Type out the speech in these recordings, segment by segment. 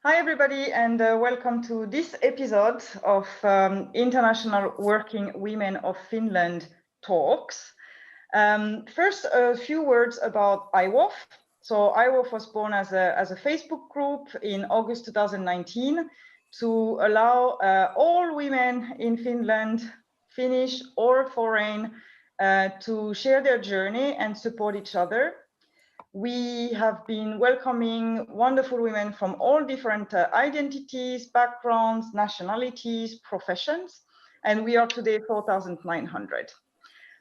Hi, everybody, and welcome to this episode of International Working Women of Finland talks. First, a few words about IWWOF. So IWWOF was born as a Facebook group in August 2019 to allow all women in Finland, Finnish or foreign, to share their journey and support each other. We have been welcoming wonderful women from all different identities, backgrounds, nationalities, professions, and we are today 4,900.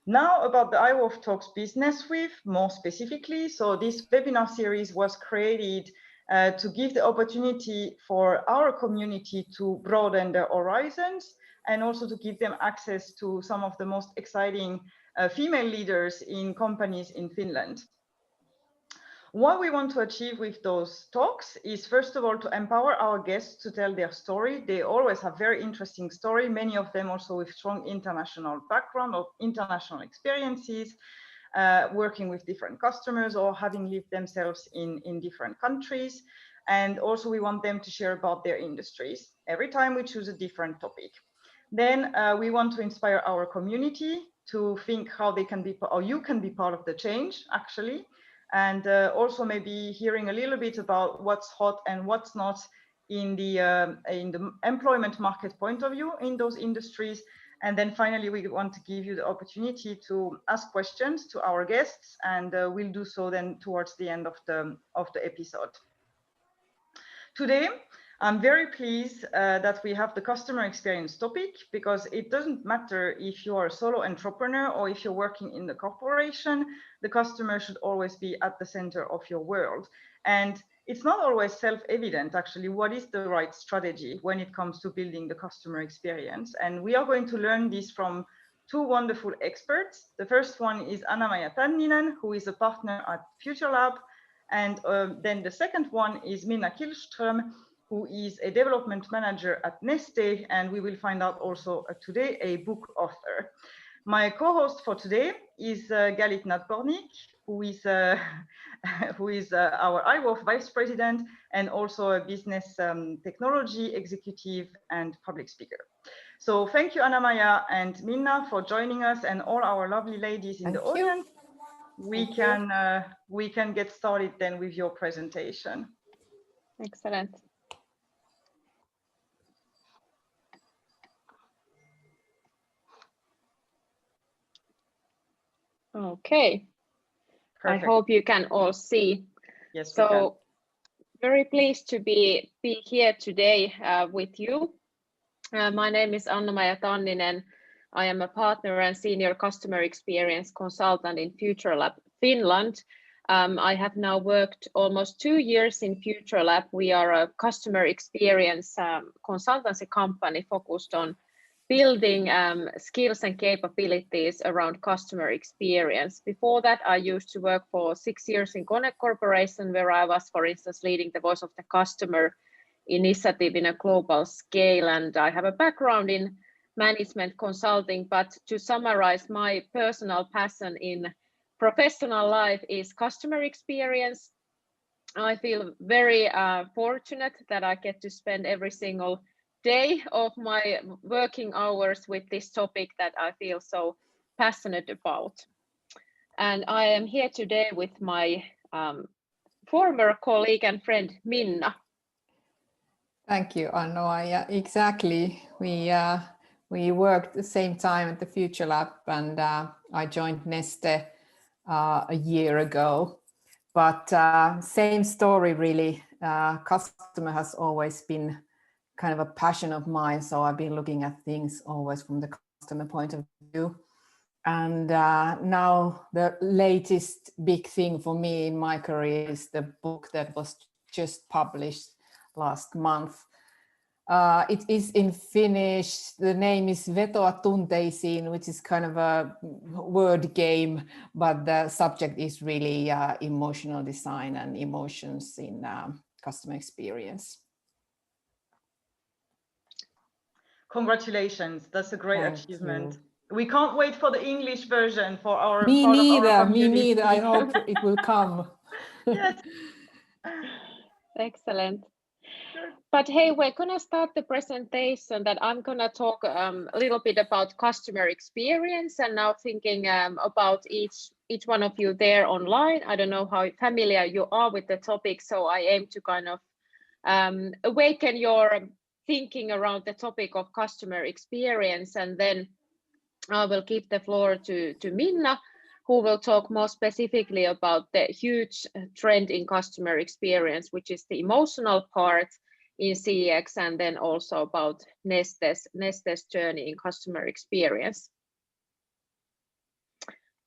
Now about the IWWOF Talks Business Week, more specifically. So this webinar series was created to give the opportunity for our community to broaden their horizons and also to give them access to some of the most exciting female leaders in companies in Finland. What we want to achieve with those talks is, first of all, to empower our guests to tell their story. They always have very interesting story, many of them also with strong international background or international experiences, working with different customers or having lived themselves in different countries. And also we want them to share about their industries. Every time we choose a different topic. Then we want to inspire our community to think how they can be, or you can be part of the change, actually. And also maybe hearing a little bit about what's hot and what's not in the employment market point of view in those industries. And then finally, we want to give you the opportunity to ask questions to our guests, and we'll do so then towards the end of the episode. Today, I'm very pleased that we have the customer experience topic, because it doesn't matter if you are a solo entrepreneur or if you're working in the corporation, the customer should always be at the center of your world. And it's not always self-evident, actually, what is the right strategy when it comes to building the customer experience. And we are going to learn this from two wonderful experts. The first one is Anna-Maija Tanninen, who is a partner at FutureLab. And then the second one is Minna Killström, who is a development manager at Neste, and we will find out also today a book author. My co-host for today is Galith Nadbornik, who is our IWWOF vice president and also a business technology executive and public speaker. So thank you, Anna-Maija and Minna, for joining us, and all our lovely ladies in the audience. We can get started then with your presentation. Excellent. Okay. Perfect. I hope you can all see. Yes. So very pleased to be here today with you. My name is Anna-Maija Tanninen. I am a partner and senior customer experience consultant in FutureLab Finland. I have now worked almost 2 years in FutureLab. We are a customer experience consultancy company focused on building skills and capabilities around customer experience. Before that, I used to work for 6 years in Kone Corporation, where I was, for instance, leading the Voice of the Customer initiative in a global scale. And I have a background in management consulting, but to summarize, my personal passion in professional life is customer experience. I feel very fortunate that I get to spend every single day of my working hours with this topic that I feel so passionate about. And I am here today with my former colleague and friend, Minna. Thank you, Anna-Maija. Exactly. We worked the same time at the FutureLab, and I joined Neste a year ago. But same story, really. Customer has always been kind of a passion of mine, so I've been looking at things always from the customer point of view. And now the latest big thing for me in my career is the book that was just published last month. It is in Finnish. The name is Vetoa tunteisiin, which is kind of a word game, but the subject is really emotional design and emotions in customer experience. Congratulations, that's a great achievement. We can't wait for the English version for our Me neither. I hope it will come. Yes. Excellent. But hey, we're gonna start the presentation that I'm gonna talk a little bit about customer experience, and now thinking about each one of you there online. I don't know how familiar you are with the topic, so I aim to kind of awaken your thinking around the topic of customer experience, and then I will give the floor to Minna, who will talk more specifically about the huge trend in customer experience, which is the emotional part in CX, and then also about Neste's journey in customer experience.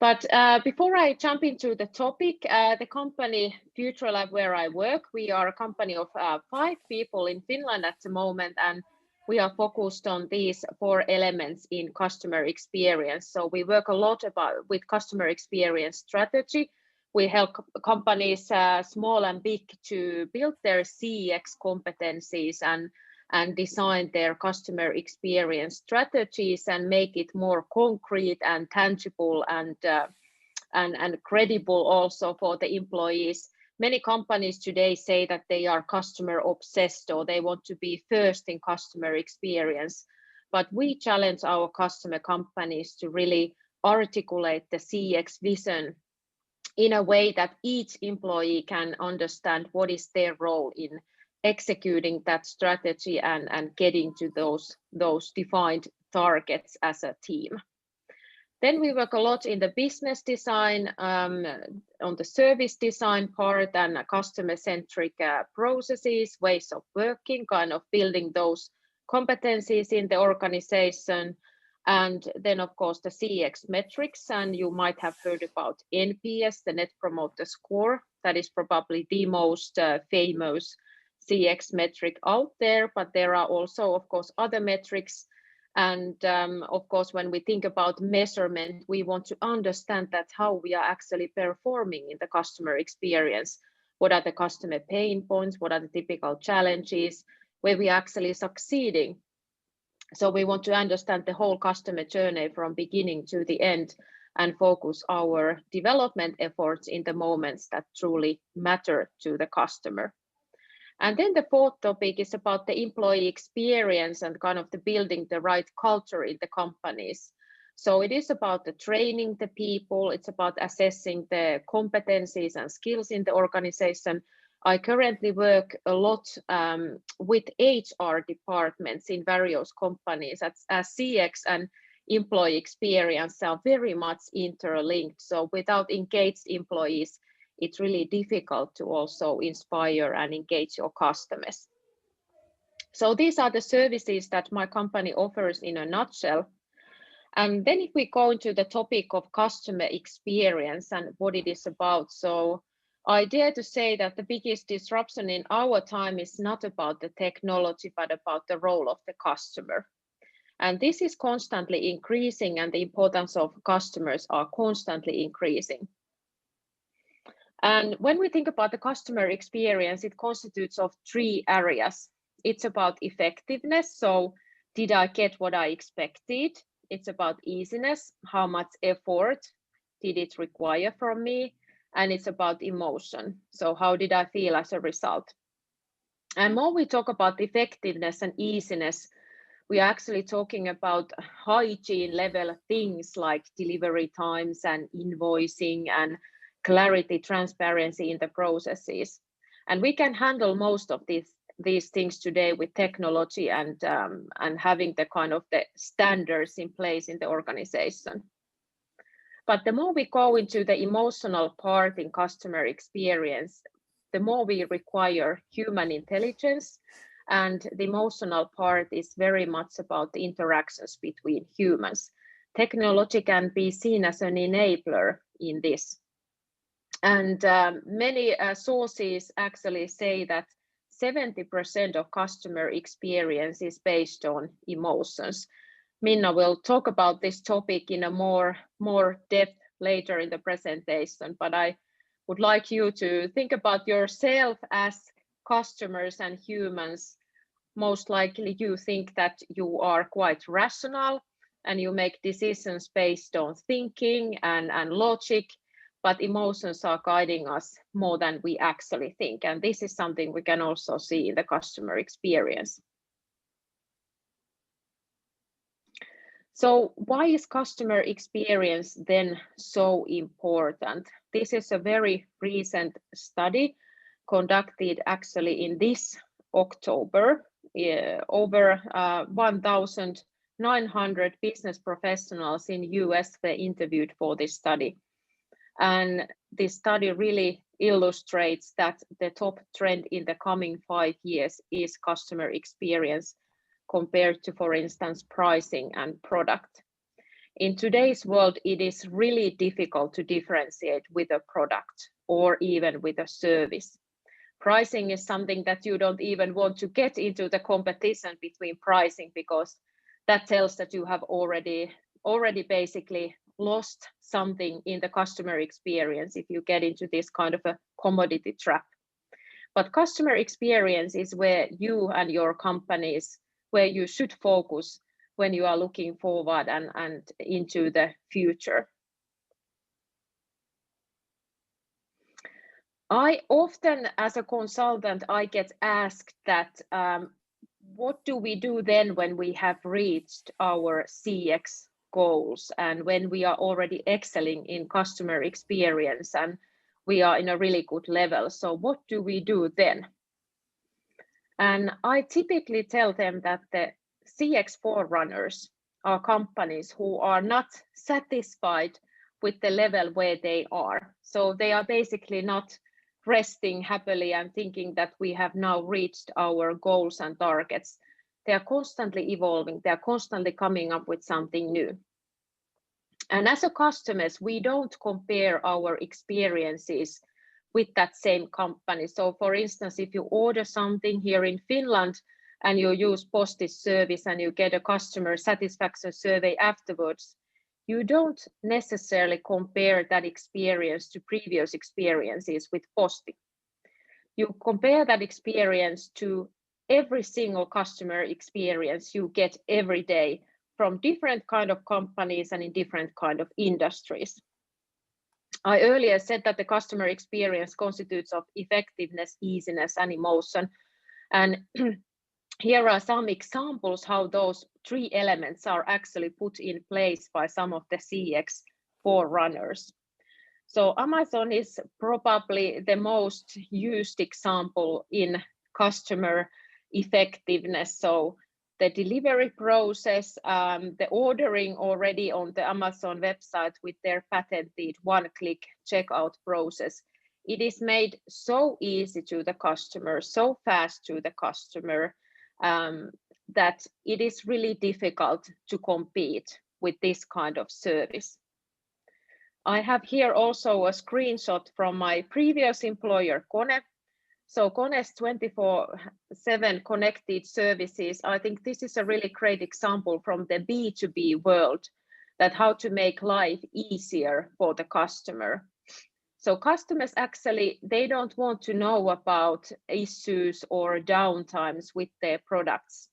But before I jump into the topic, the company FutureLab, where I work, we are a company of 5 people in Finland at the moment, and we are focused on these 4 elements in customer experience. So we work a lot with customer experience strategy. We help companies, small and big, to build their CX competencies and design their customer experience strategies and make it more concrete and tangible and credible also for the employees. Many companies today say that they are customer obsessed, or they want to be first in customer experience, but we challenge our customer companies to really articulate the CX vision in a way that each employee can understand what is their role in executing that strategy and getting to those defined targets as a team. Then we work a lot in the business design, on the service design part, and customer-centric processes, ways of working, kind of building those competencies in the organization. And then, of course, the CX metrics, and you might have heard about NPS, the Net Promoter Score. That is probably the most famous CX metric out there, but there are also, of course, other metrics. And of course, when we think about measurement, we want to understand that how we are actually performing in the customer experience. What are the customer pain points? What are the typical challenges? Where we are actually succeeding? So we want to understand the whole customer journey from beginning to the end and focus our development efforts in the moments that truly matter to the customer. And then the 4th topic is about the employee experience and kind of the building the right culture in the companies. So it is about the training the people, it's about assessing the competencies and skills in the organization. I currently work a lot with HR departments in various companies, as CX and employee experience are very much interlinked. So without engaged employees, it's really difficult to also inspire and engage your customers. So these are the services that my company offers in a nutshell. And then if we go into the topic of customer experience and what it is about, so I dare to say that the biggest disruption in our time is not about the technology, but about the role of the customer. And this is constantly increasing, and the importance of customers are constantly increasing. And when we think about the customer experience, it constitutes of 3 areas. It's about effectiveness. So did I get what I expected? It's about easiness. How much effort did it require from me? And it's about emotion. So how did I feel as a result? And more we talk about effectiveness and easiness, we are actually talking about hygiene level things like delivery times and invoicing and clarity, transparency in the processes. And we can handle most of these things today with technology and having the kind of the standards in place in the organization. But the more we go into the emotional part in customer experience, the more we require human intelligence, and the emotional part is very much about the interactions between humans. Technology can be seen as an enabler in this. And many sources actually say that 70% of customer experience is based on emotions. Minna will talk about this topic in a more depth later in the presentation, but I would like you to think about yourself as customers and humans. Most likely you think that you are quite rational and you make decisions based on thinking and logic. but emotions are guiding us more than we actually think. And this is something we can also see in the customer experience. So why is customer experience then so important? This is a very recent study conducted actually in this October. Over 1,900 business professionals in US were interviewed for this study. And this study really illustrates that the top trend in the coming 5 years is customer experience compared to, for instance, pricing and product. In today's world, it is really difficult to differentiate with a product or even with a service. Pricing is something that you don't even want to get into the competition between pricing, because that tells that you have already basically lost something in the customer experience if you get into this kind of a commodity trap. But customer experience is where you and your companies, where you should focus when you are looking forward and into the future. I often, as a consultant, I get asked that what do we do then when we have reached our CX goals and when we are already excelling in customer experience and we are in a really good level? So what do we do then? And I typically tell them that the CX forerunners are companies who are not satisfied with the level where they are. So they are basically not resting happily and thinking that we have now reached our goals and targets. They are constantly evolving. They are constantly coming up with something new. And as a customers, we don't compare our experiences with that same company. So for instance, if you order something here in Finland and you use postage service and you get a customer satisfaction survey afterwards, you don't necessarily compare that experience to previous experiences with Posti. You compare that experience to every single customer experience you get every day from different kind of companies and in different kind of industries. I earlier said that the customer experience constitutes of effectiveness, easiness, and emotion. And here are some examples how those 3 elements are actually put in place by some of the CX forerunners. So Amazon is probably the most used example in customer effectiveness. So the delivery process, the ordering already on the Amazon website with their patented one-click checkout process. It is made so easy to the customer, so fast to the customer, that it is really difficult to compete with this kind of service. I have here also a screenshot from my previous employer, Kone. So Kone's 24/7 connected services, I think this is a really great example from the B2B world, that how to make life easier for the customer. So customers actually, they don't want to know about issues or downtimes with their products.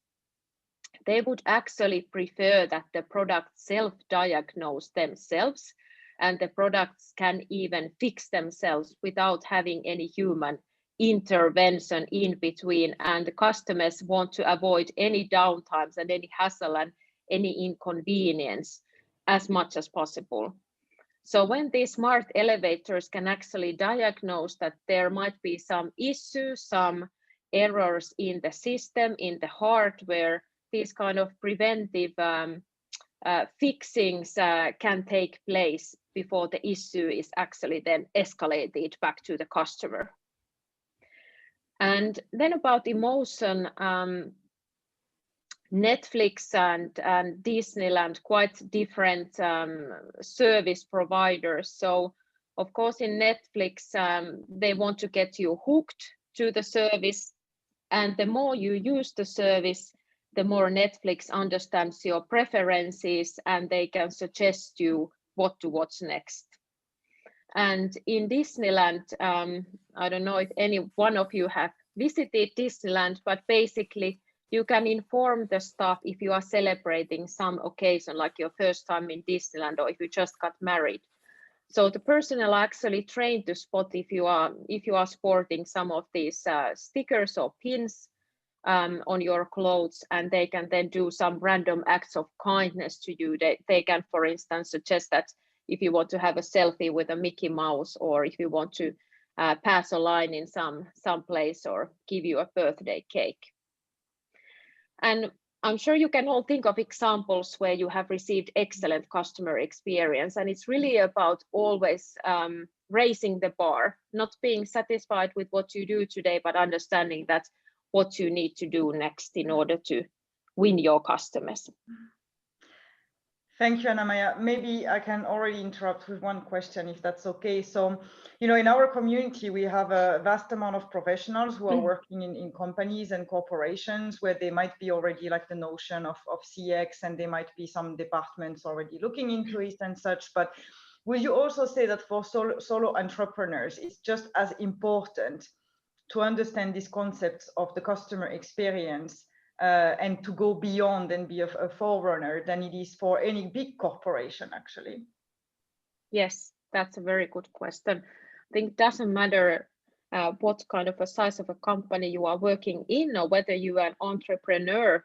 They would actually prefer that the product self-diagnose themselves and the products can even fix themselves without having any human intervention in between. And the customers want to avoid any downtimes and any hassle and any inconvenience as much as possible. So when these smart elevators can actually diagnose that there might be some issues, some errors in the system, in the hardware, these kind of preventive fixings can take place before the issue is actually then escalated back to the customer. And then about emotion, Netflix and Disneyland, quite different service providers. So of course in Netflix, they want to get you hooked to the service. And the more you use the service, the more Netflix understands your preferences and they can suggest you what to watch next. And in Disneyland, I don't know if any one of you have visited Disneyland, but basically you can inform the staff if you are celebrating some occasion, like your first time in Disneyland, or if you just got married. So the personnel are actually trained to spot if you are sporting some of these stickers or pins on your clothes, and they can then do some random acts of kindness to you. They can, for instance, suggest that if you want to have a selfie with a Mickey Mouse, or if you want to pass a line in some place, or give you a birthday cake. And I'm sure you can all think of examples where you have received excellent customer experience, and it's really about always raising the bar, not being satisfied with what you do today, but understanding that what you need to do next in order to win your customers. Thank you, Anna-Maija. Maybe I can already interrupt with one question, if that's okay. So, in our community, we have a vast amount of professionals who are working in companies and corporations where they might be already like the notion of CX, and there might be some departments already looking into it and such. But would you also say that for solo entrepreneurs, it's just as important to understand these concepts of the customer experience and to go beyond and be a forerunner than it is for any big corporation, actually? Yes, that's a very good question. I think it doesn't matter what kind of a size of a company you are working in, or whether you are an entrepreneur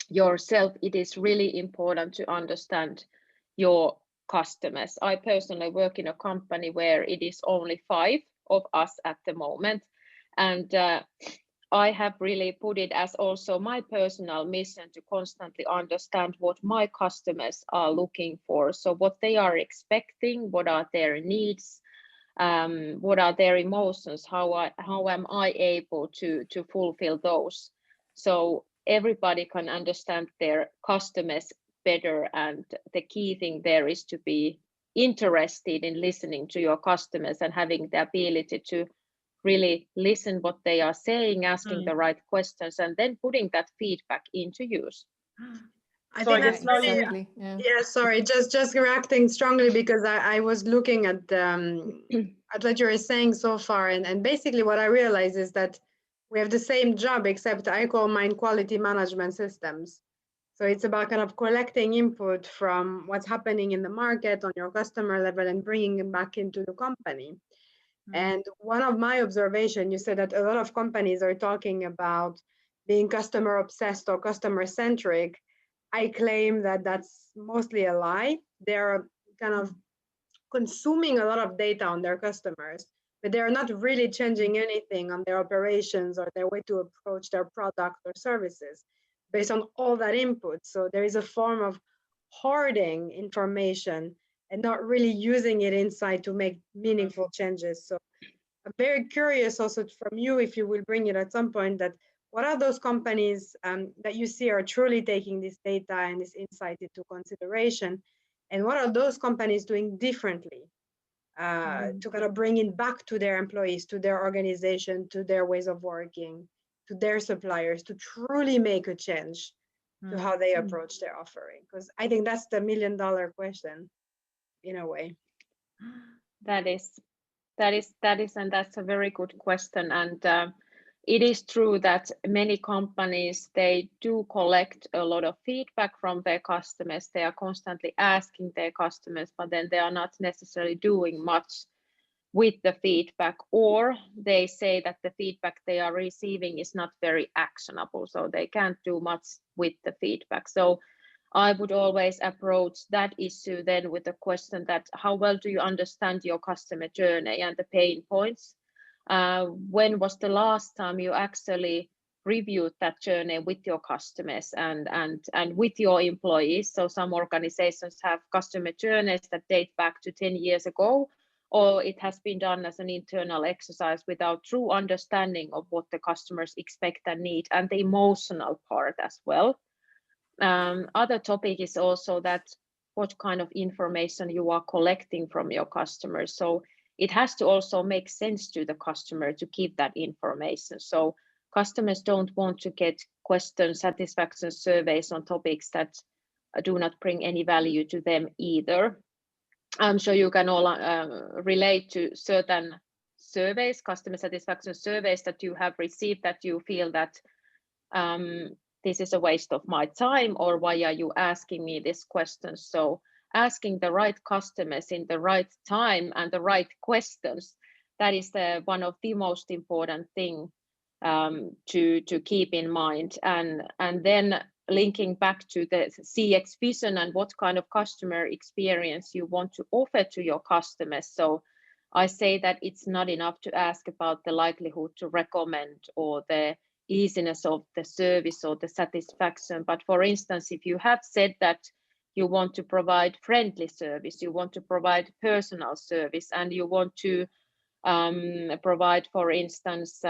yourself, it is really important to understand your customers. I personally work in a company where it is only 5 of us at the moment, and I have really put it as also my personal mission to constantly understand what my customers are looking for. So what they are expecting, what are their needs, what are their emotions, how am I able to fulfill those? So everybody can understand their customers better, and the key thing there is to be interested in listening to your customers and having the ability to really listen what they are saying, asking the right questions, and then putting that feedback into use. I think that's really, sorry, just reacting strongly because I was looking at what you were saying so far, and basically what I realized is that we have the same job, except I call mine quality management systems. So it's about kind of collecting input from what's happening in the market on your customer level and bringing it back into the company. And one of my observations, you said that a lot of companies are talking about being customer obsessed or customer centric. I claim that that's mostly a lie. They're kind of consuming a lot of data on their customers, but they're not really changing anything on their operations or their way to approach their product or services based on all that input. So there is a form of hoarding information and not really using it inside to make meaningful changes. So I'm very curious also from you, if you will bring it at some point, that what are those companies that you see are truly taking this data and this insight into consideration? And what are those companies doing differently to kind of bring it back to their employees, to their organization, to their ways of working, to their suppliers, to truly make a change to how they approach their offering? Because I think that's the $1 million question in a way. That is, and that's a very good question. And it is true that many companies, they do collect a lot of feedback from their customers. They are constantly asking their customers, but then they are not necessarily doing much with the feedback, or they say that the feedback they are receiving is not very actionable, so they can't do much with the feedback. So I would always approach that issue then with the question that how well do you understand your customer journey and the pain points? When was the last time you actually reviewed that journey with your customers and with your employees? So some organizations have customer journeys that date back to 10 years ago, or it has been done as an internal exercise without true understanding of what the customers expect and need, and the emotional part as well. Other topic is also that what kind of information you are collecting from your customers. So it has to also make sense to the customer to keep that information. So customers don't want to get question satisfaction surveys on topics that do not bring any value to them either. I'm sure you can all relate to certain surveys, customer satisfaction surveys that you have received, that you feel that this is a waste of my time, or why are you asking me this question? So asking the right customers in the right time and the right questions. That is one of the most important thing to keep in mind. And then linking back to the CX vision and what kind of customer experience you want to offer to your customers. So I say that it's not enough to ask about the likelihood to recommend or the easiness of the service or the satisfaction. But for instance, if you have said that you want to provide friendly service, you want to provide personal service, and you want to provide, for instance,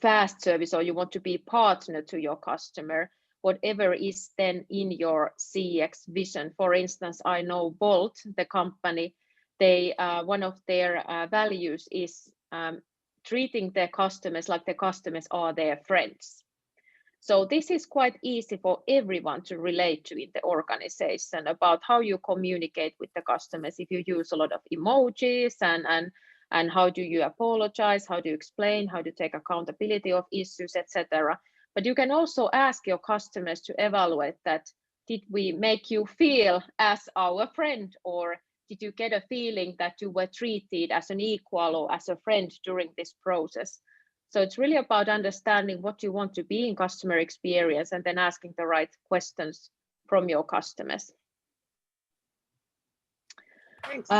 fast service, or you want to be partner to your customer, whatever is then in your CX vision. For instance, I know Bolt, the company, they one of their values is treating their customers like the customers are their friends. So this is quite easy for everyone to relate to in the organization about how you communicate with the customers. If you use a lot of emojis and how do you apologize, how do you explain, how do you take accountability of issues, etc. But you can also ask your customers to evaluate that. Did we make you feel as our friend, or did you get a feeling that you were treated as an equal or as a friend during this process? So it's really about understanding what you want to be in customer experience and then asking the right questions from your customers. Thanks.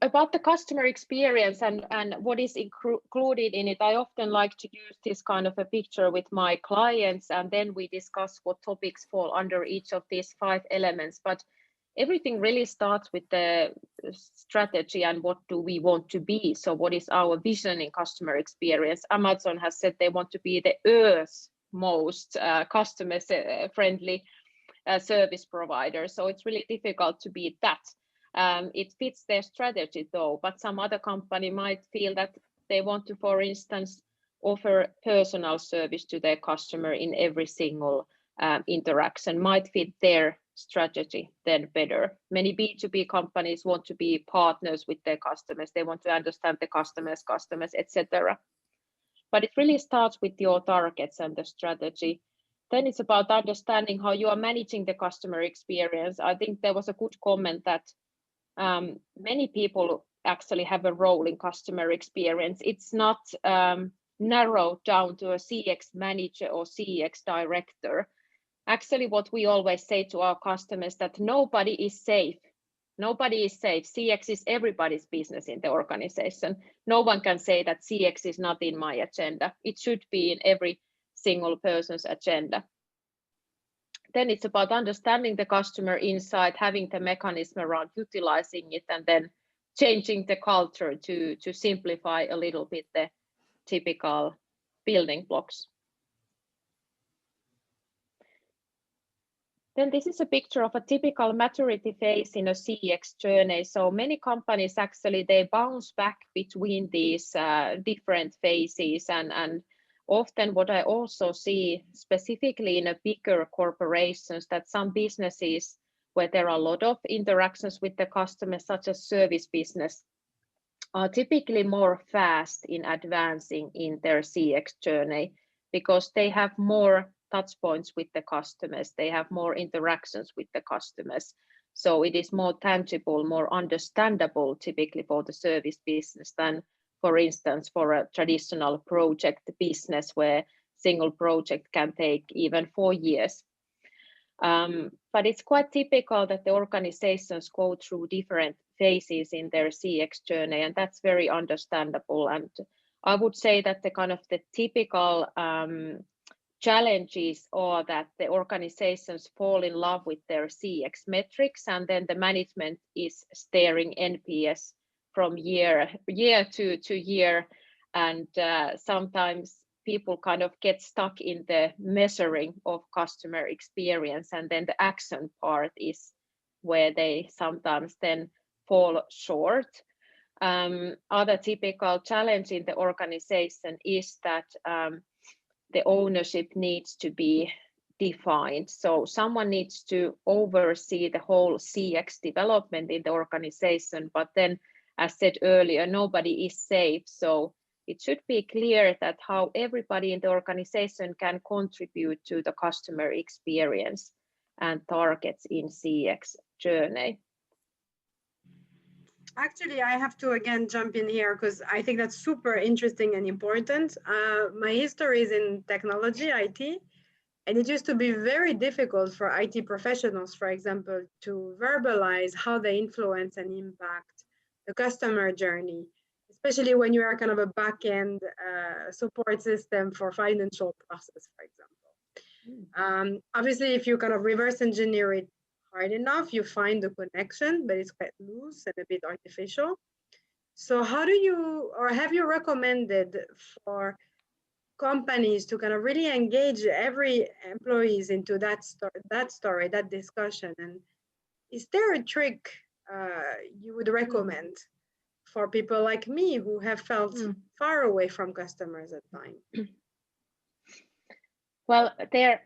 About the customer experience and what is included in it, I often like to use this kind of a picture with my clients, and then we discuss what topics fall under each of these 5 elements. But everything really starts with the strategy and what do we want to be. So what is our vision in customer experience? Amazon has said they want to be the Earth's most customer friendly service provider. So it's really difficult to be that. It fits their strategy though, but some other company might feel that they want to, for instance, offer personal service to their customer in every single interaction, might fit their strategy then better. Many B2B companies want to be partners with their customers. They want to understand the customers, etc. But it really starts with your targets and the strategy. Then it's about understanding how you are managing the customer experience. I think there was a good comment that many people actually have a role in customer experience. It's not narrowed down to a CX manager or CX director. Actually, what we always say to our customers that nobody is safe. Nobody is safe. CX is everybody's business in the organization. No one can say that CX is not in my agenda. It should be in every single person's agenda. Then it's about understanding the customer insight, having the mechanism around utilizing it, and then changing the culture to simplify a little bit the typical building blocks. Then this is a picture of a typical maturity phase in a CX journey. So many companies actually, they bounce back between these different phases, and often what I also see specifically in a bigger corporations, that some businesses where there are a lot of interactions with the customers, such as service business, are typically more fast in advancing in their CX journey because they have more touch points with the customers, they have more interactions with the customers. So it is more tangible, more understandable typically for the service business than, for instance, for a traditional project business where single project can take even 4 years. But it's quite typical that the organizations go through different phases in their CX journey, and that's very understandable. And I would say that the kind of the typical challenges are that the organizations fall in love with their CX metrics, and then the management is steering NPS from year to year, and sometimes people kind of get stuck in the measuring of customer experience, and then the action part is where they sometimes then fall short. Other typical challenge in the organization is that the ownership needs to be defined. So someone needs to oversee the whole CX development in the organization, but then, as said earlier, nobody is safe. So it should be clear that how everybody in the organization can contribute to the customer experience. and targets in CX journey? Actually, I have to again jump in here because I think that's super interesting and important. My history is in technology, IT, and it used to be very difficult for IT professionals, for example, to verbalize how they influence and impact the customer journey, especially when you are kind of a back-end support system for financial process, for example. Obviously, if you kind of reverse engineer it hard enough, you find the connection, but it's quite loose and a bit artificial. So how do you, or have you recommended for companies to kind of really engage every employees into that story, that discussion? And is there a trick you would recommend for people like me who have felt far away from customers at times? Well,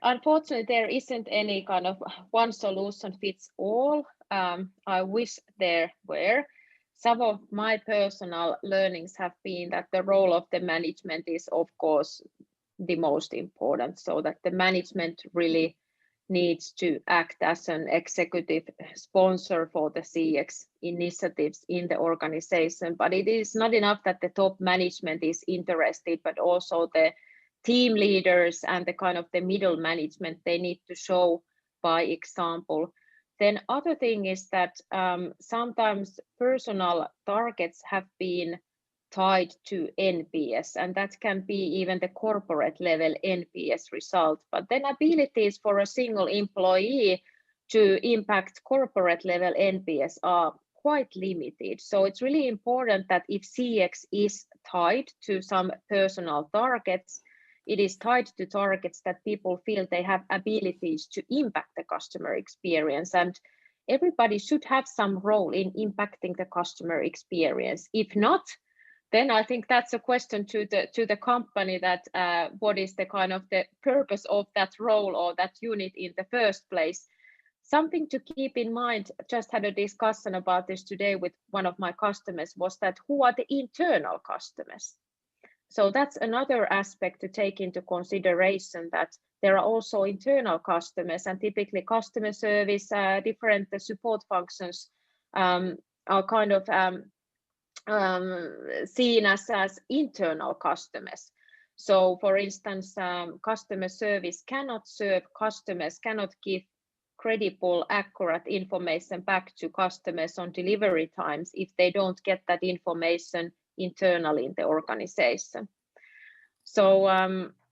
unfortunately, there isn't any kind of one solution fits all. I wish there were. Some of my personal learnings have been that the role of the management is, of course, the most important, so that the management really needs to act as an executive sponsor for the CX initiatives in the organization. But it is not enough that the top management is interested, but also the team leaders and the kind of the middle management, they need to show by example. Then other thing is that sometimes personal targets have been tied to NPS, and that can be even the corporate level NPS result. But then abilities for a single employee to impact corporate level NPS are quite limited. So it's really important that if CX is tied to some personal targets, it is tied to targets that people feel they have abilities to impact the customer experience, and everybody should have some role in impacting the customer experience. If not, then I think that's a question to the company, that what is the kind of the purpose of that role or that unit in the first place. Something to keep in mind, just had a discussion about this today with one of my customers, was that who are the internal customers? So that's another aspect to take into consideration, that there are also internal customers, and typically customer service, different support functions are kind of seen as internal customers. So for instance, customer service cannot serve customers, cannot give credible, accurate information back to customers on delivery times if they don't get that information internally in the organization. So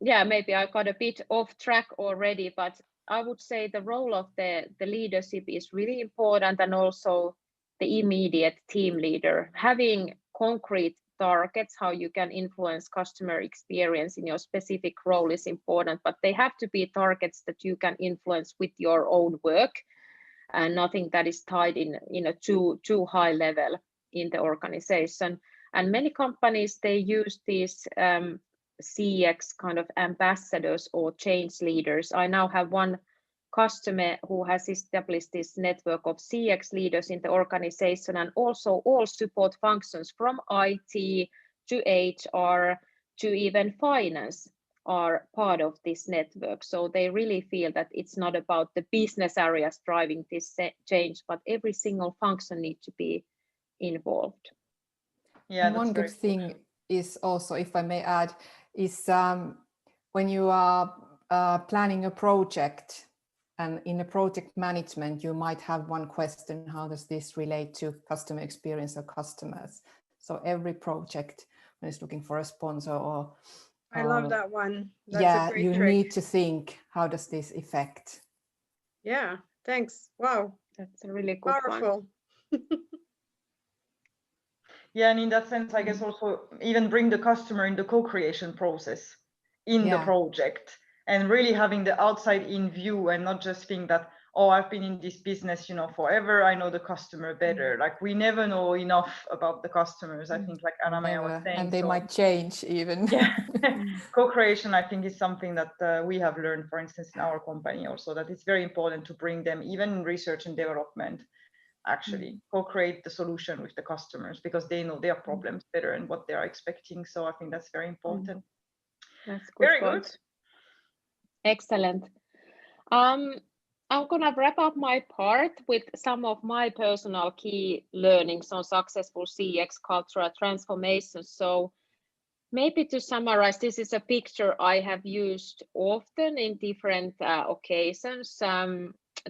yeah, maybe I got a bit off track already, but I would say the role of the leadership is really important, and also the immediate team leader having concrete targets, how you can influence customer experience in your specific role is important, but they have to be targets that you can influence with your own work, and nothing that is tied in a too high level in the organization. And many companies, they use these CX kind of ambassadors or change leaders. I now have one customer who has established this network of CX leaders in the organization, and also all support functions from IT to HR to even finance are part of this network. So they really feel that it's not about the business areas driving this change, but every single function needs to be involved. Yeah, one good thing is also, if I may add, is when you are planning a project, and in a project management, you might have one question: how does this relate to customer experience or customers? So every project, when it's looking for a sponsor or I love that one. That's yeah, a great you trick. need to think, how does this affect? Yeah, thanks. Wow, that's a really good powerful. Yeah, and in that sense, I guess also even bring the customer in the co-creation process in the project, and really having the outside in view, and not just think that, oh, I've been in this business, you know, forever, I know the customer better. Like, we never know enough about the customers. I think, like Anna-Maija was saying, and they might change even. Yeah, co-creation, I think, is something that we have learned, for instance, in our company also, that it's very important to bring them, even in research and development, actually co-create the solution with the customers, because they know their problems better and what they are expecting. So I think that's very important. That's good. Very good. Excellent. I'm gonna wrap up my part with some of my personal key learnings on successful CX cultural transformation. So maybe to summarize, this is a picture I have used often in different occasions.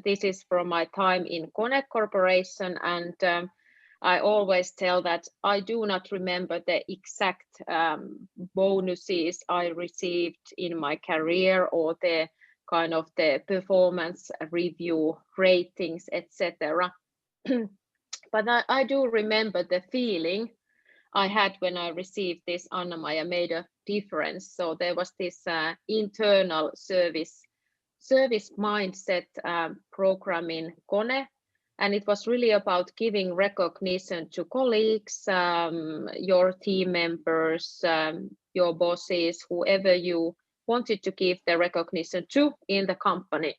This is from my time in Connect Corporation, and I always tell that I do not remember the exact bonuses I received in my career or the kind of the performance review ratings, etc. But I do remember the feeling I had when I received this Anna-Maija made a difference. So there was this internal service mindset program in Kone, and it was really about giving recognition to colleagues, your team members, your bosses, whoever you wanted to give the recognition to in the company,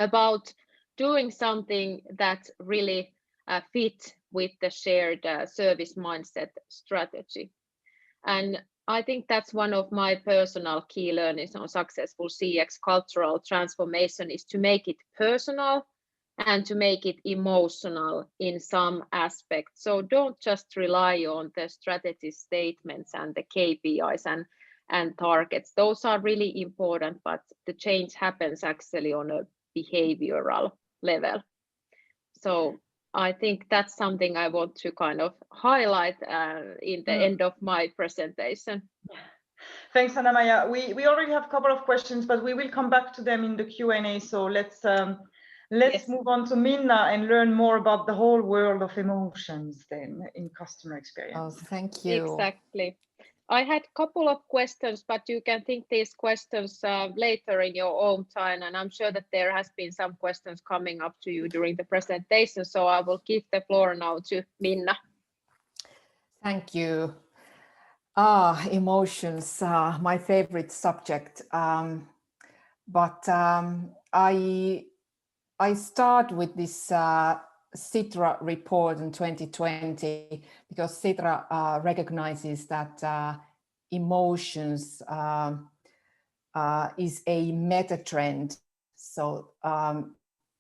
about doing something that really fit with the shared service mindset strategy. And I think that's one of my personal key learnings on successful CX cultural transformation, is to make it personal and to make it emotional in some aspects. So don't just rely on the strategy statements and the KPIs and targets. Those are really important, but the change happens actually on a behavioral level. So I think that's something I want to kind of highlight in the end of my presentation. Thanks, Anna-Maija. We already have a couple of questions, but we will come back to them in the Q&A. So let's yes, move on to Minna and learn more about the whole world of emotions then in customer experience. Oh, thank you. Exactly. I had a couple of questions, but you can think these questions later in your own time, and I'm sure that there has been some questions coming up to you during the presentation, so I will give the floor now to Minna. Thank you. Emotions, my favorite subject, but I start with this Citra report in 2020, because Citra recognizes that emotions is a meta trend. So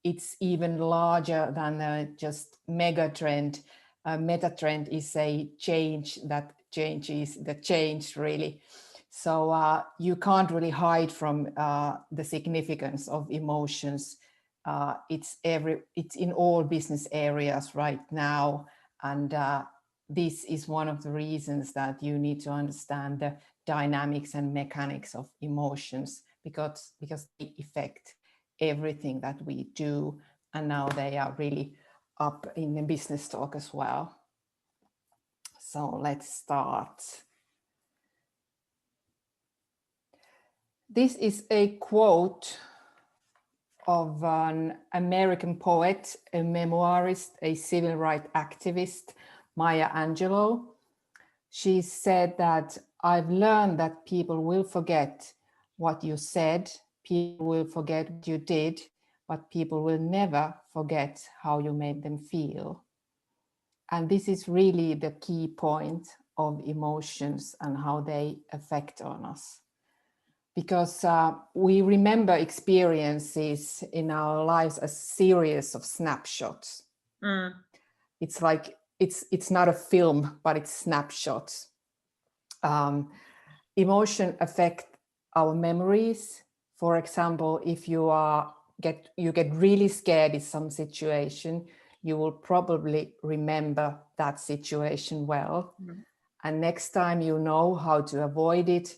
it's even larger than just mega trend. Meta trend is a change that changes the change, really. So you can't really hide from the significance of emotions. It's in all business areas right now, and this is one of the reasons that you need to understand the dynamics and mechanics of emotions, because they affect everything that we do, and now they are really up in the business talk as well. So let's start. This is a quote of an American poet, a memoirist, a civil rights activist, Maya Angelou. She said that, "I've learned that people will forget what you said, people will forget what you did, but people will never forget how you made them feel." And this is really the key point of emotions and how they affect on us. Because we remember experiences in our lives as series of snapshots. It's like, it's not a film, but it's snapshots. Emotion affect our memories. For example, if you get really scared in some situation, you will probably remember that situation well. And next time you know how to avoid it,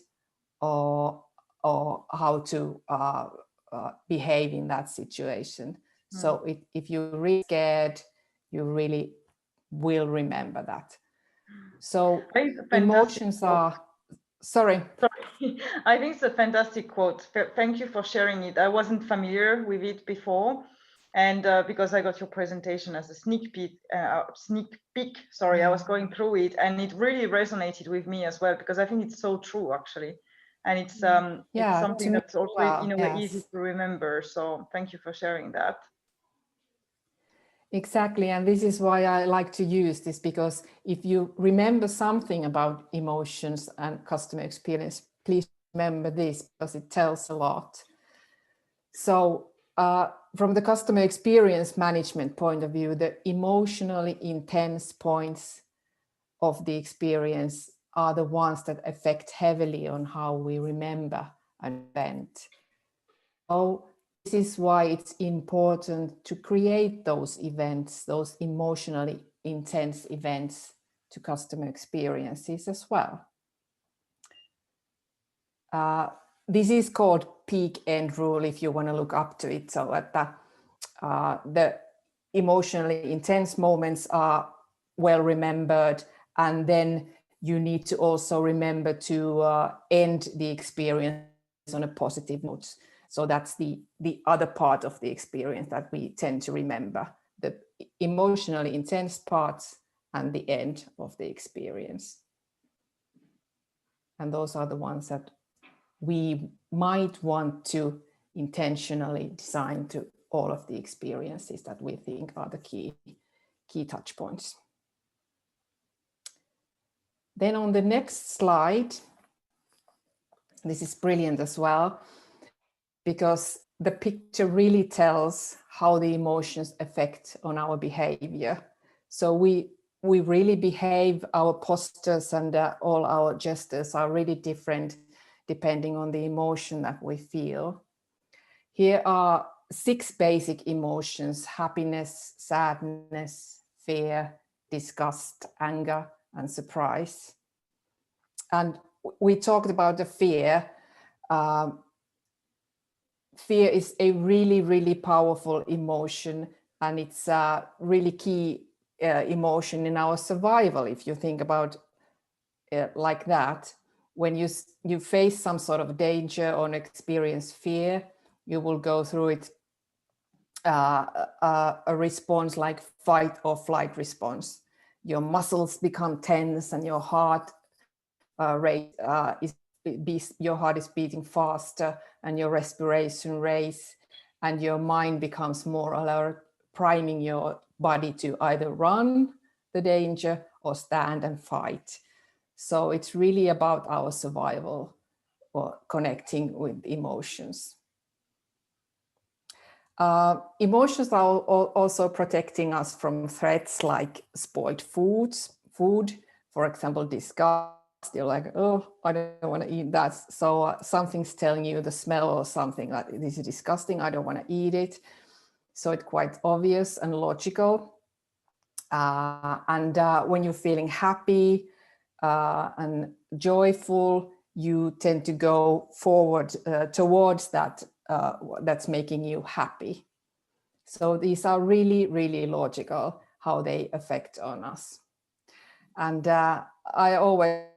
or how to behave in that situation. So if you're really scared, you really will remember that. So emotions are, sorry. I think it's a fantastic quote. Thank you for sharing it. I wasn't familiar with it before. And because I got your presentation as a sneak peek, I was going through it, and it really resonated with me as well, because I think it's so true, actually. And it's something that's also in a way easy to remember. So thank you for sharing that. Exactly, and this is why I like to use this, because if you remember something about emotions and customer experience, please remember this, because it tells a lot. So from the customer experience management point of view, the emotionally intense points of the experience are the ones that affect heavily on how we remember an event. So this is why it's important to create those events, those emotionally intense events to customer experiences as well. This is called peak end rule if you want to look up to it. So at the emotionally intense moments are well remembered, and then you need to also remember to end the experience on a positive note. So that's the other part of the experience that we tend to remember, the emotionally intense parts and the end of the experience. And those are the ones that we might want to intentionally design to all of the experiences that we think are the key touch points. Then on the next slide, this is brilliant as well, because the picture really tells how the emotions affect on our behavior. So we really behave, our postures and all our gestures are really different depending on the emotion that we feel. Here are 6 basic emotions: happiness, sadness, fear, disgust, anger, and surprise. And we talked about the fear. Fear is a really, really powerful emotion, and it's a really key emotion in our survival. If you think about it like that, when you face some sort of danger or experience fear, you will go through it a response like fight or flight response. Your muscles become tense and your heart rate your heart is beating faster and your respiration raise and your mind becomes more alert, priming your body to either run the danger or stand and fight. So it's really about our survival or connecting with emotions. Emotions are also protecting us from threats like spoiled food, for example, disgust. You're like, oh, I don't want to eat that. So something's telling you, the smell or something, like this is disgusting, I don't want to eat it. So it's quite obvious and logical. And when you're feeling happy and joyful, you tend to go forward towards that that's making you happy. So these are really, really logical how they affect on us. And I always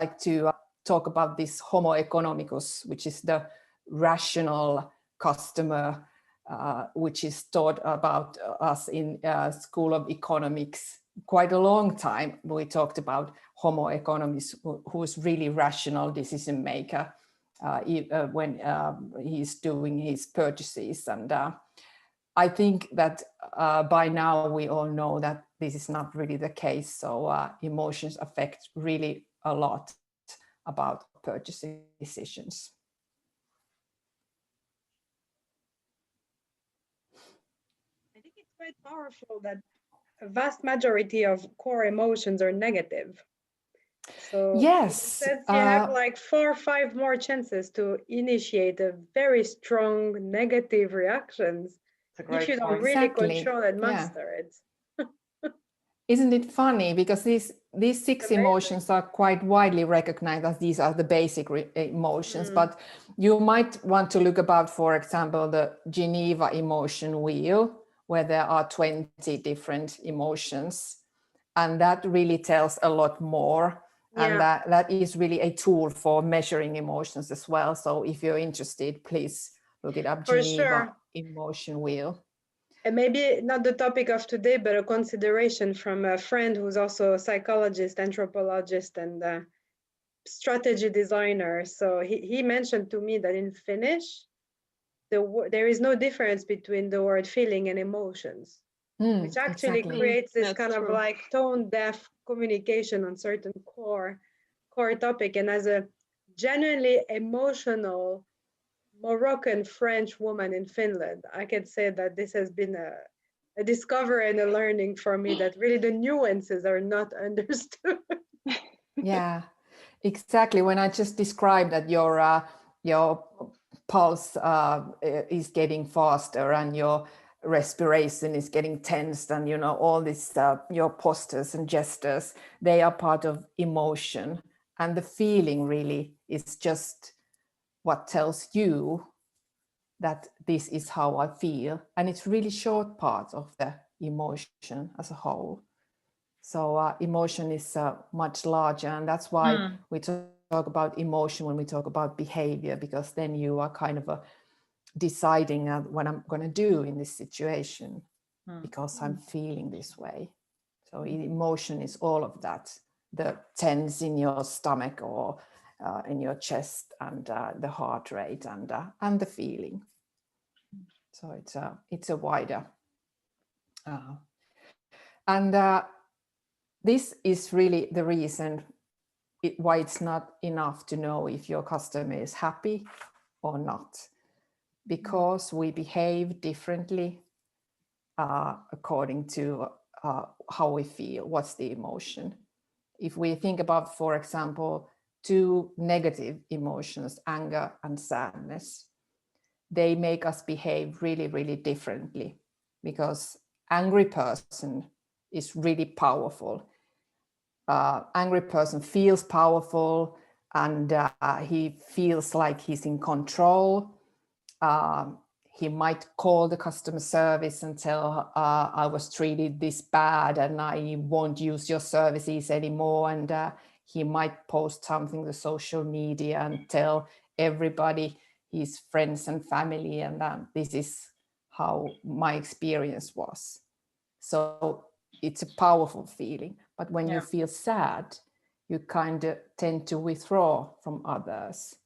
like to talk about this homo economicus, which is the rational customer, which is taught about us in School of Economics quite a long time. We talked about homo economicus, who's really rational decision maker when he's doing his purchases. And I think that by now we all know that this is not really the case. So emotions affect really a lot about purchasing decisions. I think it's quite powerful that a vast majority of core emotions are negative. So yes, you have like 4 or 5 more chances to initiate a very strong negative reactions if you don't really control and master it. Isn't it funny? Because these 6 emotions are quite widely recognized as these are the basic emotions, but you might want to look about, for example, the Geneva emotion wheel, where there are 20 different emotions. And that really tells a lot more. Yeah. And that is really a tool for measuring emotions as well. So if you're interested, please look it up, Geneva emotion wheel. And maybe not the topic of today, but a consideration from a friend who's also a psychologist, anthropologist, and strategy designer. So he mentioned to me that in Finnish, there is no difference between the word feeling and emotions, which actually creates this kind of like tone-deaf communication on certain core topic. And as a genuinely emotional Moroccan French woman in Finland, I can say that this has been a discovery and a learning for me, that really the nuances are not understood. Yeah, exactly. When I just described that your pulse is getting faster and your respiration is getting tensed, and all this your postures and gestures, they are part of emotion, and the feeling really is just what tells you that this is how I feel, and it's really short part of the emotion as a whole. So emotion is much larger, and that's why we talk about emotion when we talk about behavior, because then you are kind of deciding what I'm going to do in this situation because I'm feeling this way. So emotion is all of that, the tense in your stomach or in your chest, and the heart rate and the feeling. So it's a wider and this is really the reason why it's not enough to know if your customer is happy or not, because we behave differently according to how we feel, what's the emotion. If we think about, for example, two negative emotions, anger and sadness, they make us behave really, really differently, because angry person is really powerful. Angry person feels powerful, and he feels like he's in control. He might call the customer service and tell, I was treated this bad and I won't use your services anymore. And he might post something to social media and tell everybody, his friends and family, and this is how my experience was. So it's a powerful feeling. But when you feel sad, you kind of tend to withdraw from others.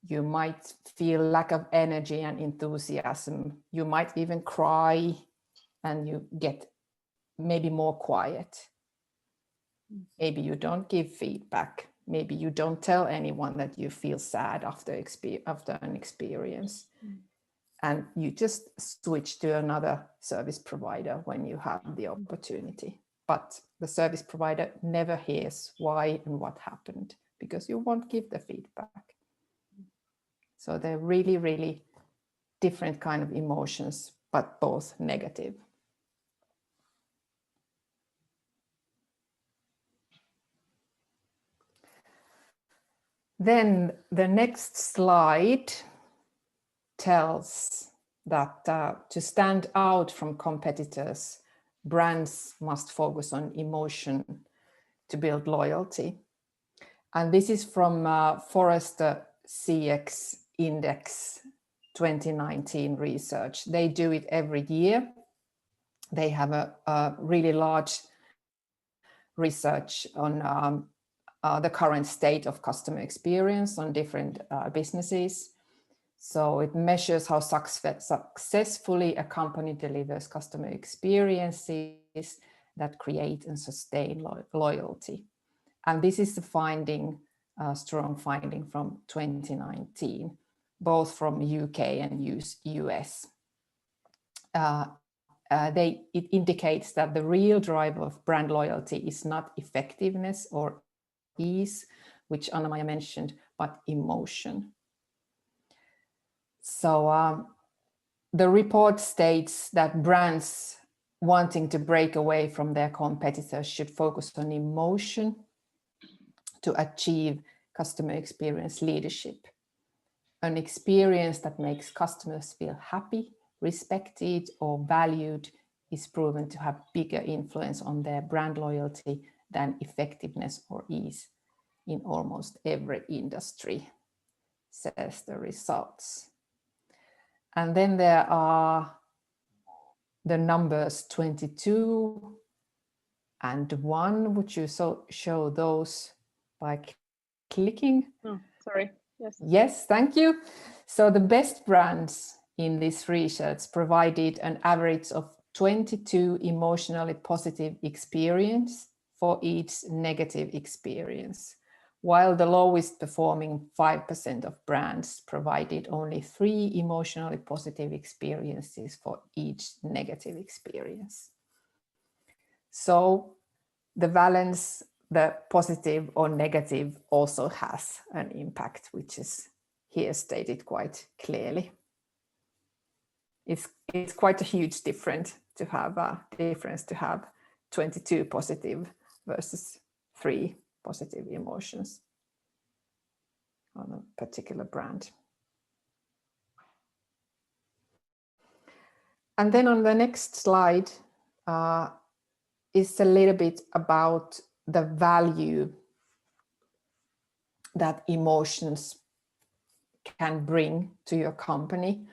You might feel lack of energy and enthusiasm. You might even cry, and you get maybe more quiet. Maybe you don't give feedback. Maybe you don't tell anyone that you feel sad after an experience. And you just switch to another service provider when you have the opportunity. But the service provider never hears why and what happened, because you won't give the feedback. So they're really, really different kind of emotions, but both negative. Then the next slide tells that to stand out from competitors, brands must focus on emotion to build loyalty. And this is from Forrester CX Index 2019 research. They do it every year. They have a really large research on the current state of customer experience on different businesses. So it measures how successfully a company delivers customer experiences that create and sustain loyalty. And this is the finding, strong finding from 2019, both from UK and US. It indicates that the real driver of brand loyalty is not effectiveness or ease, which Anna-Maija mentioned, but emotion. So the report states that brands wanting to break away from their competitors should focus on emotion to achieve customer experience leadership. An experience that makes customers feel happy, respected, or valued is proven to have bigger influence on their brand loyalty than effectiveness or ease in almost every industry, says the results. And then there are the numbers 22 and 1. Would you show those by clicking? Oh, sorry. Yes. Yes, thank you. So the best brands in this research provided an average of 22 emotionally positive experience for each negative experience, while the lowest performing 5% of brands provided only 3 emotionally positive experiences for each negative experience. So the balance, the positive or negative, also has an impact, which is here stated quite clearly. It's quite a huge difference to have 22 positive versus 3 positive emotions on a particular brand. And then on the next slide is a little bit about the value that emotions can bring to your company.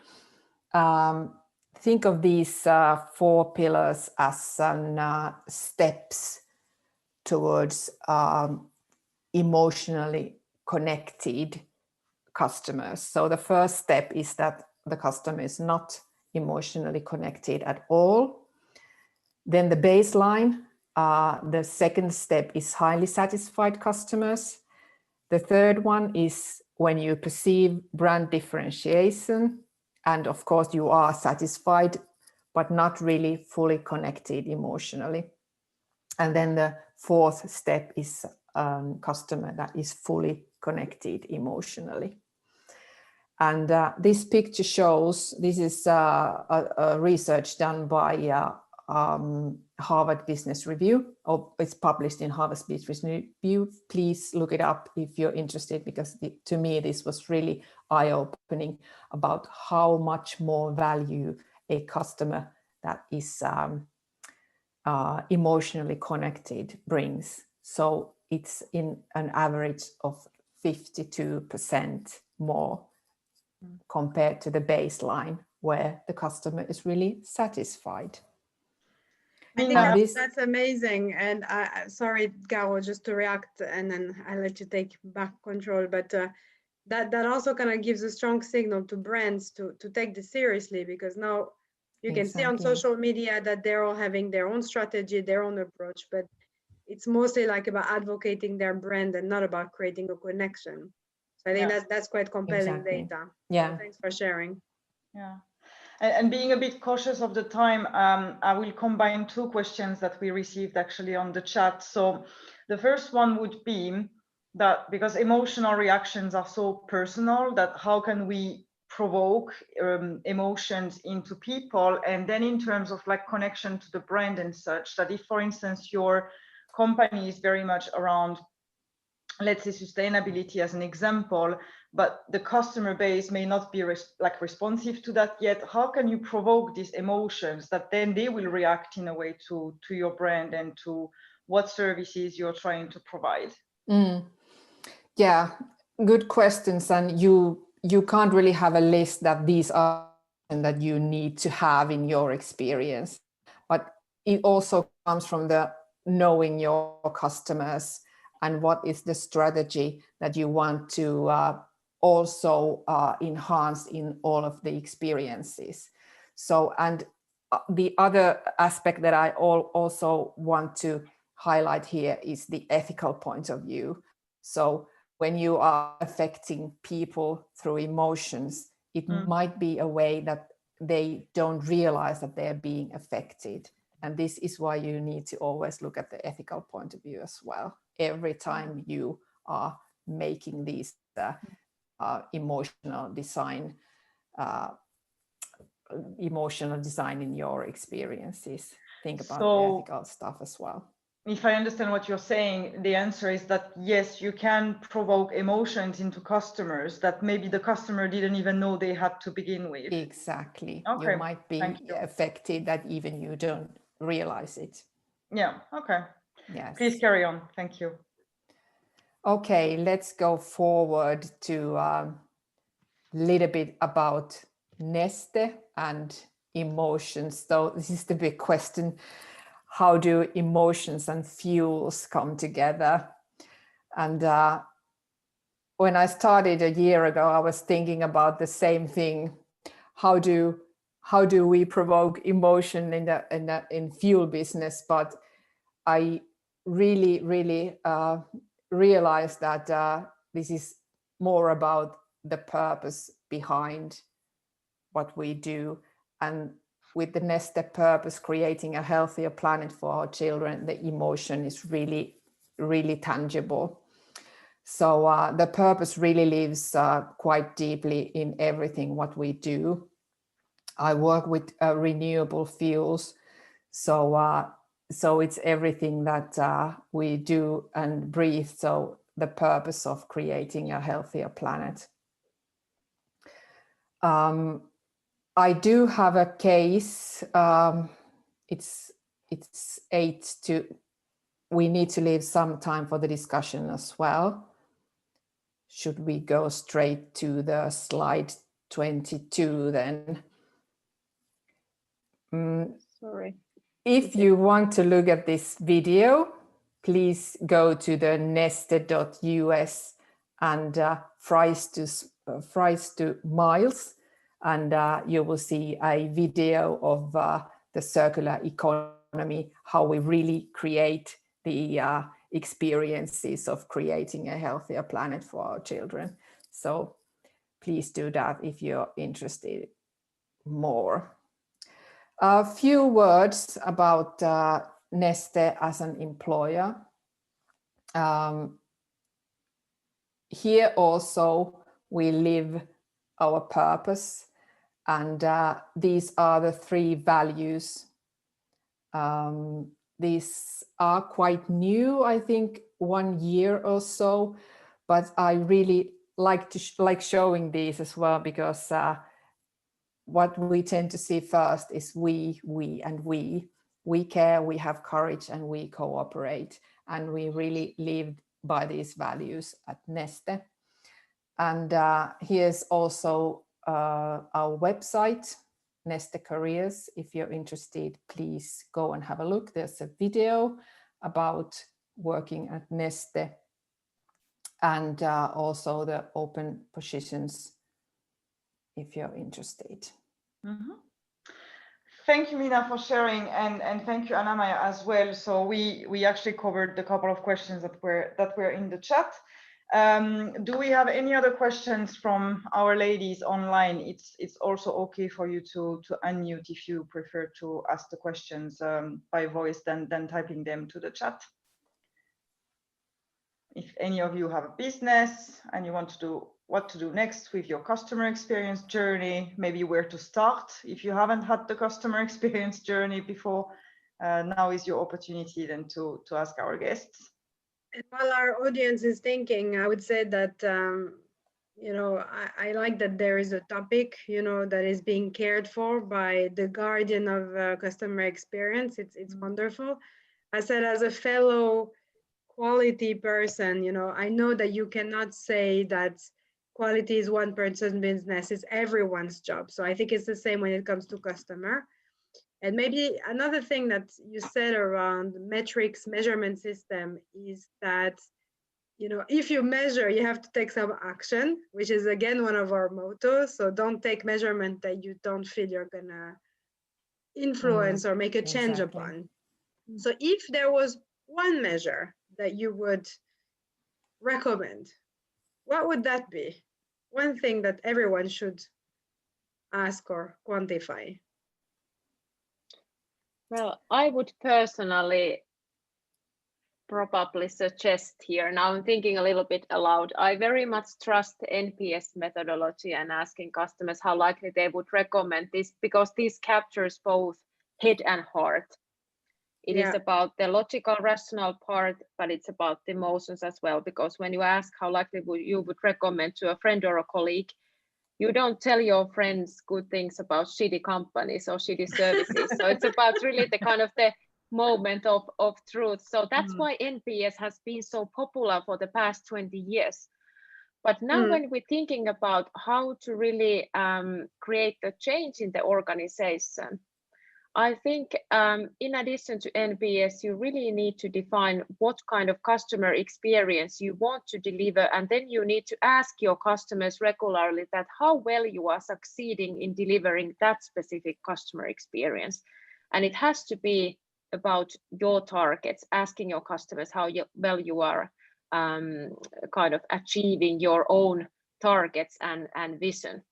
Think of these 4 pillars as steps towards emotionally connected customers. So the first step is that the customer is not emotionally connected at all. Then the baseline, the second step is highly satisfied customers. The third one is when you perceive brand differentiation, and of course you are satisfied, but not really fully connected emotionally. And then the fourth step is customer that is fully connected emotionally. And this picture shows, this is a research done by Harvard Business Review, or it's published in Harvard Business Review. Please look it up if you're interested, because to me this was really eye-opening about how much more value a customer that is emotionally connected brings. So it's in an average of 52% more compared to the baseline where the customer is really satisfied. I think that's amazing. And sorry, Gao, just to react, and then I'll let you take back control. But that also kind of gives a strong signal to brands to take this seriously, because now you can see on social media that they're all having their own strategy, their own approach, but it's mostly like about advocating their brand and not about creating a connection. So I think that's quite compelling data. Yeah. So thanks for sharing. Yeah. And being a bit cautious of the time, I will combine 2 questions that we received actually on the chat. So the first one would be that because emotional reactions are so personal, that how can we provoke emotions into people? And then in terms of like connection to the brand and such, that if, for instance, your company is very much around, let's say, sustainability as an example, but the customer base may not be responsive to that yet, how can you provoke these emotions that then they will react in a way to your brand and to what services you're trying to provide? Yeah, good questions. And you can't really have a list that these are that you need to have in your experience, but it also comes from the knowing your customers and what is the strategy that you want to also enhance in all of the experiences. So, and the other aspect that I also want to highlight here is the ethical point of view. So when you are affecting people through emotions, it might be a way that they don't realize that they're being affected. And this is why you need to always look at the ethical point of view as well. Every time you are making these emotional design in your experiences, think about the ethical stuff as well. If I understand what you're saying, the answer is that yes, you can provoke emotions into customers that maybe the customer didn't even know they had to begin with. Exactly. Okay. You might be affected that even you don't realize it. Yeah, okay. Yes. Please carry on. Thank you. Okay, let's go forward to a little bit about Neste and emotions. So this is the big question. How do emotions and fuels come together? And when I started a year ago, I was thinking about the same thing. How do we provoke emotion in fuel business? But I really realized that this is more about the purpose behind what we do. And with the Neste purpose, creating a healthier planet for our children, the emotion is really, really tangible. So the purpose really lives quite deeply in everything what we do. I work with renewable fuels, so it's everything that we do and breathe. So the purpose of creating a healthier planet. I do have a case. It's 8 to. We need to leave some time for the discussion as well. Should we go straight to the slide 22 then? Sorry. If you want to look at this video, please go to the neste.us and fries to miles, and you will see a video of the circular economy, how we really create the experiences of creating a healthier planet for our children. So please do that if you're interested more. A few words about Neste as an employer. Here also we live our purpose, and these are the 3 values. These are quite new, I think 1 year or so, but I really like showing these as well, because what we tend to see first is we, and we. We care, we have courage, and we cooperate. And we really live by these values at Neste. And here's also our website, Neste Careers. If you're interested, please go and have a look. There's a video about working at Neste, and also the open positions if you're interested. Mm-hmm. Thank you, Minna, for sharing, and thank you, Anna-Maija, as well. So we actually covered a couple of questions that were in the chat. Do we have any other questions from our ladies online? It's also okay for you to unmute if you prefer to ask the questions by voice than typing them to the chat. If any of you have a business and you want to do what to do next with your customer experience journey, maybe where to start if you haven't had the customer experience journey before, now is your opportunity then to ask our guests. And while our audience is thinking, I would say that you know, I like that there is a topic, you know, that is being cared for by the guardian of customer experience. It's wonderful. I said, as a fellow quality person, you know, I know that you cannot say that quality is one person's business, it's everyone's job. So I think it's the same when it comes to customer. And maybe another thing that you said around metrics, measurement system, is that, you know, if you measure, you have to take some action, which is again one of our mottos. So don't take measurement that you don't feel you're gonna influence or make a change upon. So if there was one measure that you would recommend, what would that be? One thing that everyone should ask or quantify. Well, I would personally probably suggest here, now I'm thinking a little bit aloud, I very much trust the NPS methodology and asking customers how likely they would recommend this, because this captures both head and heart. It is about the logical, rational part, but it's about the emotions as well, because when you ask how likely you would recommend to a friend or a colleague, you don't tell your friends good things about shitty companies or shitty services. So it's about really the kind of the moment of truth. So that's why NPS has been so popular for the past 20 years. But now when we're thinking about how to really create the change in the organization, I think in addition to NPS, you really need to define what kind of customer experience you want to deliver. And then you need to ask your customers regularly that how well you are succeeding in delivering that specific customer experience. And it has to be about your targets, asking your customers how well you are kind of achieving your own targets and vision.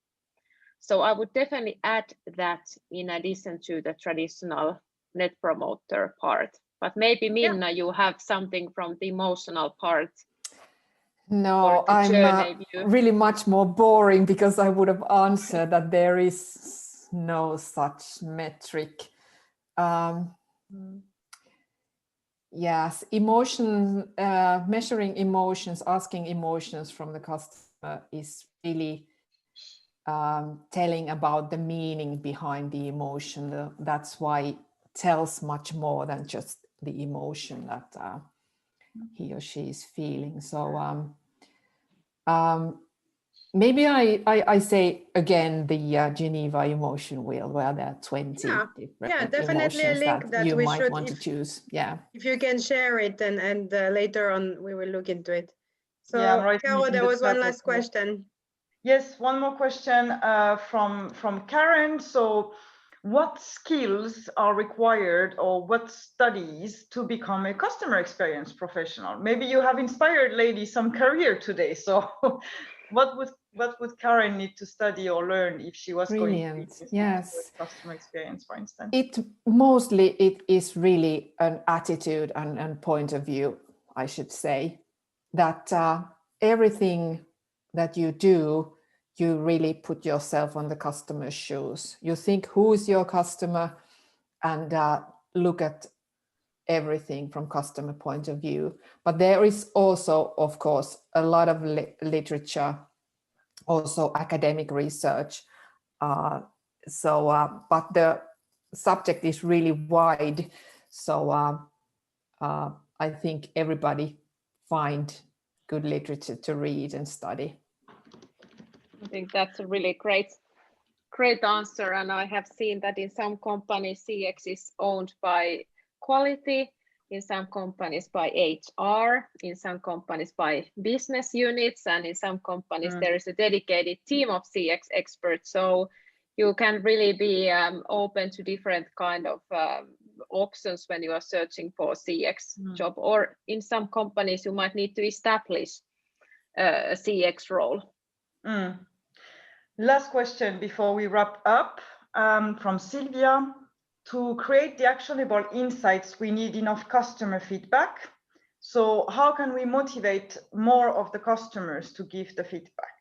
So I would definitely add that in addition to the traditional net promoter part. But maybe Minna, you have something from the emotional part. No, I'm really much more boring, because I would have answered that there is no such metric. Yes, measuring emotions, asking emotions from the customer is really telling about the meaning behind the emotion. That's why it tells much more than just the emotion that he or she is feeling. So maybe I say again the Geneva emotion wheel, where there are 20 different definitely emotions a link that you we might should want to choose. If you can share it, and later on we will look into it. So Caro, there was one last question. Yes, one more question from Karen. So what skills are required, or what studies to become a customer experience professional? Maybe you have inspired ladies some career today. So what would Karen need to study or learn if she was going to be customer experience, for instance? It is really an attitude and point of view, I should say, that everything that you do, you really put yourself on the customer's shoes. You think, who is your customer, and look at everything from customer point of view. But there is also, of course, a lot of literature, also academic research. But the subject is really wide. So I think everybody find good literature to read and study. I think that's a really great answer. And I have seen that in some companies, CX is owned by quality, in some companies by HR, in some companies by business units, and in some companies there is a dedicated team of CX experts. So you can really be open to different kind of options when you are searching for a CX job, or in some companies you might need to establish a CX role. Last question before we wrap up, from Sylvia. To create the actionable insights, we need enough customer feedback. So how can we motivate more of the customers to give the feedback?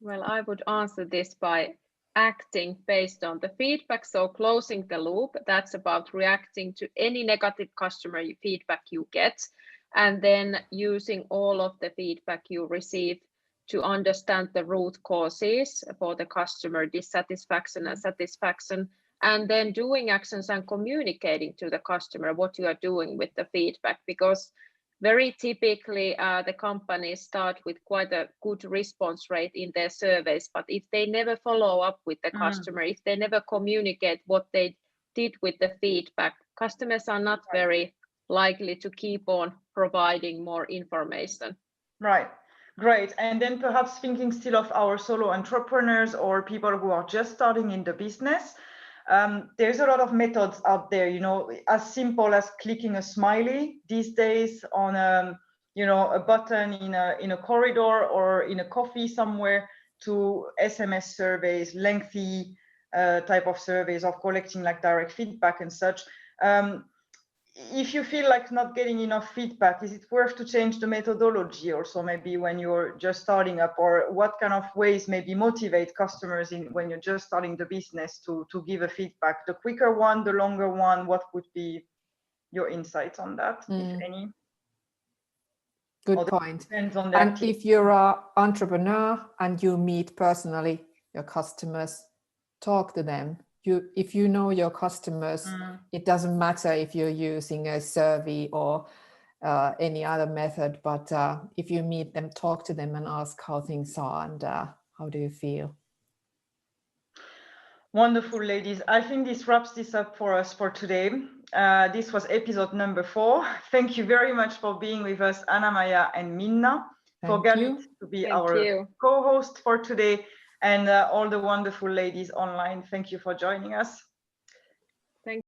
Well, I would answer this by acting based on the feedback. So closing the loop, that's about reacting to any negative customer feedback you get, and then using all of the feedback you receive to understand the root causes for the customer dissatisfaction and satisfaction, and then doing actions and communicating to the customer what you are doing with the feedback. Because very typically the companies start with quite a good response rate in their surveys, but if they never follow up with the customer, if they never communicate what they did with the feedback, customers are not very likely to keep on providing more information. Right. Great. And then perhaps thinking still of our solo entrepreneurs or people who are just starting in the business, there's a lot of methods out there, as simple as clicking a smiley these days on a button in a corridor or in a coffee somewhere, to SMS surveys, lengthy type of surveys of collecting like direct feedback and such. If you feel like not getting enough feedback, is it worth to change the methodology also, maybe when you're just starting up, or what kind of ways maybe motivate customers when you're just starting the business to give a feedback? The quicker one, the longer one, what would be your insights on that, if any? Good point. And if you're an entrepreneur and you meet personally your customers, talk to them. If you know your customers, it doesn't matter if you're using a survey or any other method, but if you meet them, talk to them and ask how things are and how do you feel. Wonderful, ladies. I think this wraps this up for us for today. This was episode number 4. Thank you very much for being with us, Anna-Maija and Minna. For Galith to be our co-host for today, and all the wonderful ladies online. Thank you for joining us.